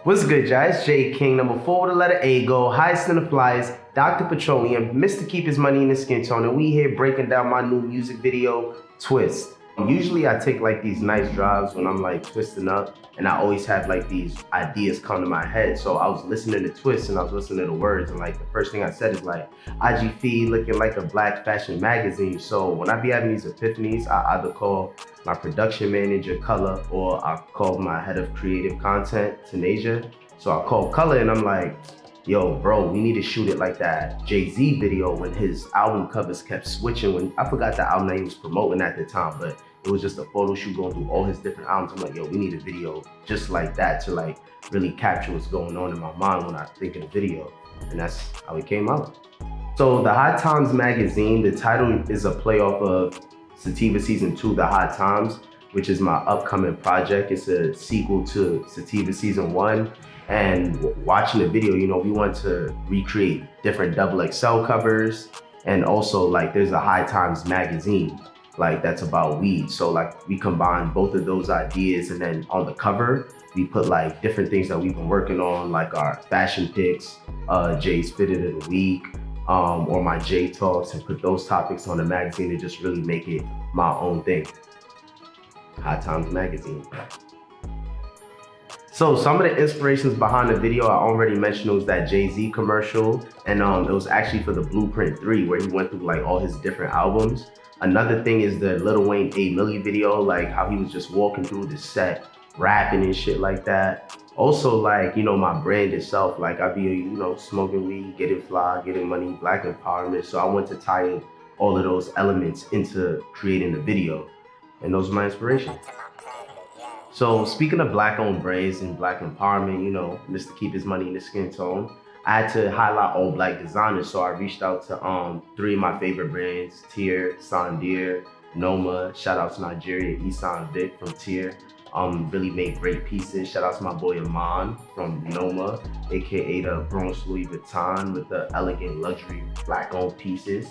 What's good, guys? J King, number 4 with the letter A, go, highest in the flyers, Dr. Petroleum, Mr. Keep His Money in His Skin Tone, and we here breaking down my new music video, TWiST. Usually I take like these nice drives when I'm like twisting up, and I always have like these ideas come to my head. So I was listening to TWiST and I was listening to the words, and like the first thing I said is like, IG feed looking like a black fashion magazine. So when I be having these epiphanies, I either call my production manager, Color, or I call my head of creative content, Tanasia. So I call Color and I'm like, yo, bro, we need to shoot it like that Jay-Z video when his album covers kept switching. When I forgot the album that he was promoting at the time, but it was just a photo shoot going through all his different albums. I'm like, yo, we need a video just like that to like really capture what's going on in my mind when I think of the video. And that's how it came out. So the Hot Times magazine, the title is a play off of Sativa Season 2, The Hot Times, which is my upcoming project. It's a sequel to Sativa Season 1. And watching the video, you know, we want to recreate different XXL covers. And also like there's a High Times magazine, like that's about weed. So like we combine both of those ideas, and then on the cover, we put like different things that we've been working on, like our fashion picks, Jay's Fitted of the Week, or my J Talks, and put those topics on the magazine to just really make it my own thing. High Times magazine. So some of the inspirations behind the video, I already mentioned, it was that Jay-Z commercial, and it was actually for the Blueprint 3 where he went through like all his different albums. Another thing is the Lil Wayne A Milli video, like how he was just walking through the set, rapping and shit like that. Also like, you know, my brand itself, like I be, you know, smoking weed, getting fly, getting money, black empowerment. So I want to tie in all of those elements into creating the video. And those are my inspirations. So speaking of black owned brands and black empowerment, you know, Mr. Keep His Money in His Skin Tone, I had to highlight all black designers. So I reached out to 3 of my favorite brands, Tier, Sandir, Noma. Shout out to Nigeria, Isan Vic from Tier. Really made great pieces. Shout out to my boy Aman from Noma, aka the Bronx Louis Vuitton, with the elegant luxury black owned pieces.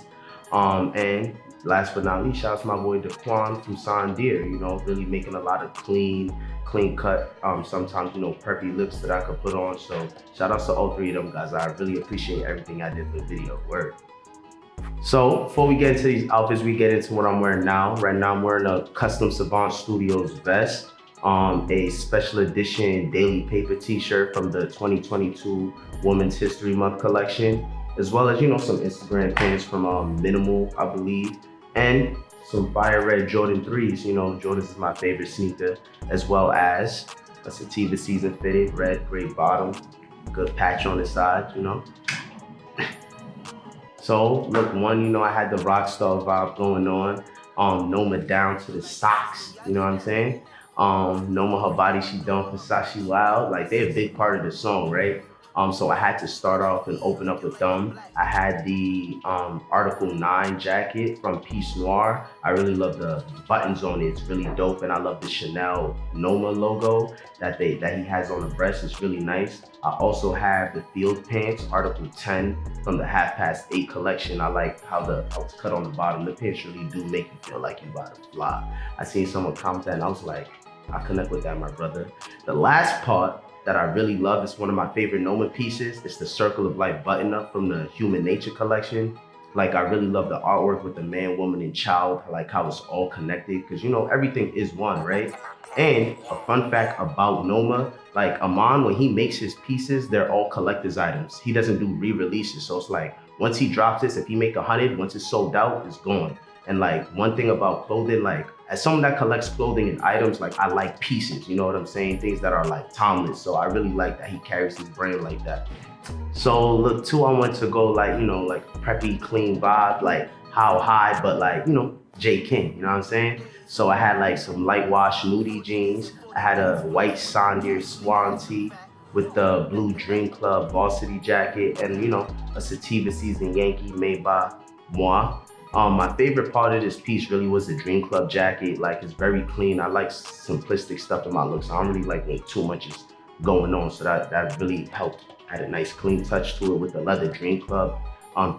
And last but not least, shout out to my boy Daquan from Sandir, you know, really making a lot of clean cut, sometimes, you know, preppy looks that I could put on. So shout out to all 3 of them guys. I really appreciate everything I did for the video. Word. So before we get into these outfits, we get into what I'm wearing now. Right now I'm wearing a custom Savant Studios vest, a special edition daily paper t-shirt from the 2022 Women's History Month collection, as well as, you know, some Instagram pants from Minimal, I believe, and some fire red Jordan 3s. You know, Jordans is my favorite sneaker, as well as a Sativa Season fitted red gray bottom, good patch on the side, you know. So look, one, you know, I had the Rockstar vibe going on. Noma down to the socks, you know what I'm saying? Noma, her body, she done Versace Wild. Like, they're a big part of the song, right? So I had to start off and open up with them. I had the Article 9 jacket from Peace Noir. I really love the buttons on it. It's really dope, and I love the Chanel Noma logo that he has on the breast. It's really nice. I also have the Field Pants, Article 10 from the Half Past 8 collection. I like how it's cut on the bottom. The pants really do make you feel like you about to fly. I seen someone comment that and I was like, I connect with that, my brother. The last part that I really love is one of my favorite Noma pieces. It's the Circle of Life button up from the Human Nature collection. Like, I really love the artwork with the man, woman, and child. I like how it's all connected, because, you know, everything is one, right? And a fun fact about Noma, like Aman, when he makes his pieces, they're all collector's items. He doesn't do re-releases. So it's like, once he drops this, if he make 100, once it's sold out, it's gone. And like, one thing about clothing, like, as someone that collects clothing and items, like, I like pieces, you know what I'm saying? Things that are like timeless. So I really like that he carries his brand like that. So look, 2, I want to go like, you know, like preppy, clean vibe, like how high, but like, you know, J King, you know what I'm saying? So I had like some light wash nudie jeans. I had a white Sandir swan tee with the blue Dream Club varsity jacket, and, you know, a Sativa Season Yankee made by moi. My favorite part of this piece really was the Dream Club jacket. Like, it's very clean. I like simplistic stuff in my looks. I don't really like when too much is going on. So that really helped. Had a nice clean touch to it with the leather Dream Club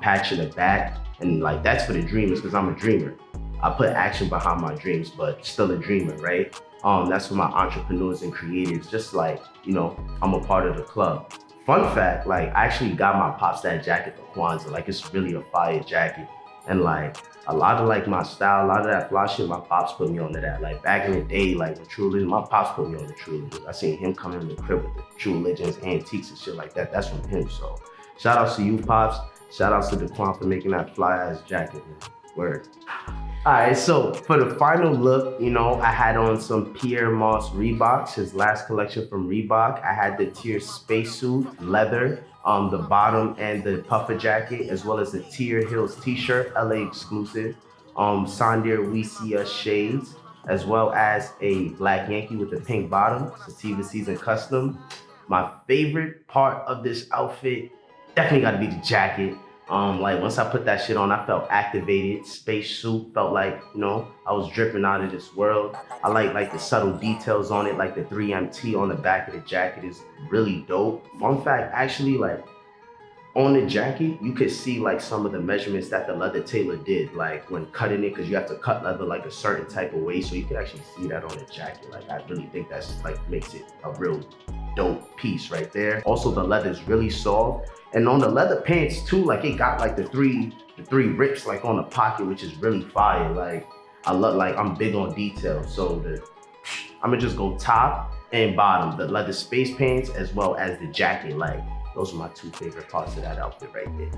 patch in the back. And like, that's for the dreamers, because I'm a dreamer. I put action behind my dreams, but still a dreamer, right? That's for my entrepreneurs and creatives, just like, you know, I'm a part of the club. Fun fact, like I actually got my pops that jacket for Kwanzaa. Like it's really a fire jacket. And like a lot of like my style, a lot of that fly shit, my pops put me onto that. Like back in the day, like the True Legends, my pops put me on the True Legends. I seen him come in the crib with the True Legends, antiques and shit like that. That's from him. So shout outs to you, pops. Shout outs to Daquan for making that fly ass jacket, man. Word. All right, so for the final look, you know, I had on some Pierre Moss Reeboks, his last collection from Reebok. I had the Tier spacesuit, leather, the bottom and the puffer jacket, as well as the Tier Hills t-shirt, LA exclusive, Sandir We See Us shades, as well as a black Yankee with the pink bottom, Sativa Season Custom. My favorite part of this outfit definitely got to be the jacket. Like once I put that shit on, I felt activated. Space suit felt like, you know, I was dripping out of this world. I like the subtle details on it, like the 3MT on the back of the jacket is really dope. Fun fact, actually, like on the jacket, you could see like some of the measurements that the leather tailor did, like when cutting it, because you have to cut leather like a certain type of way. So you can actually see that on the jacket. Like I really think that's like makes it a real dope piece right there. Also, the leather is really soft. And on the leather pants too, like it got like the three rips like on the pocket, which is really fire. Like I love, like I'm big on detail. So I'm gonna just go top and bottom, the leather space pants as well as the jacket. Like those are my two favorite parts of that outfit right there.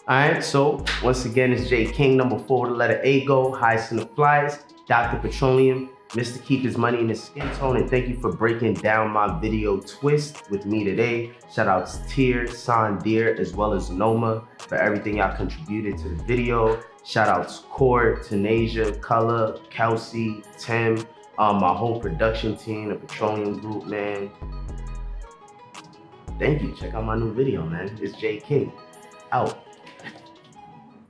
All right, so once again, it's J King, number 4, the letter A go, highest in the flyers, Dr. Petroleum, Mr. Keep His Money in His Skin Tone, and thank you for breaking down my video TWiST with me today. Shout out to Tier, Sandir, as well as Noma for everything y'all contributed to the video. Shout out to Court, Tanasia, Color, Kelsey, Tim, my whole production team, the Petroleum Group, man. Thank you. Check out my new video, man. It's J King. Out.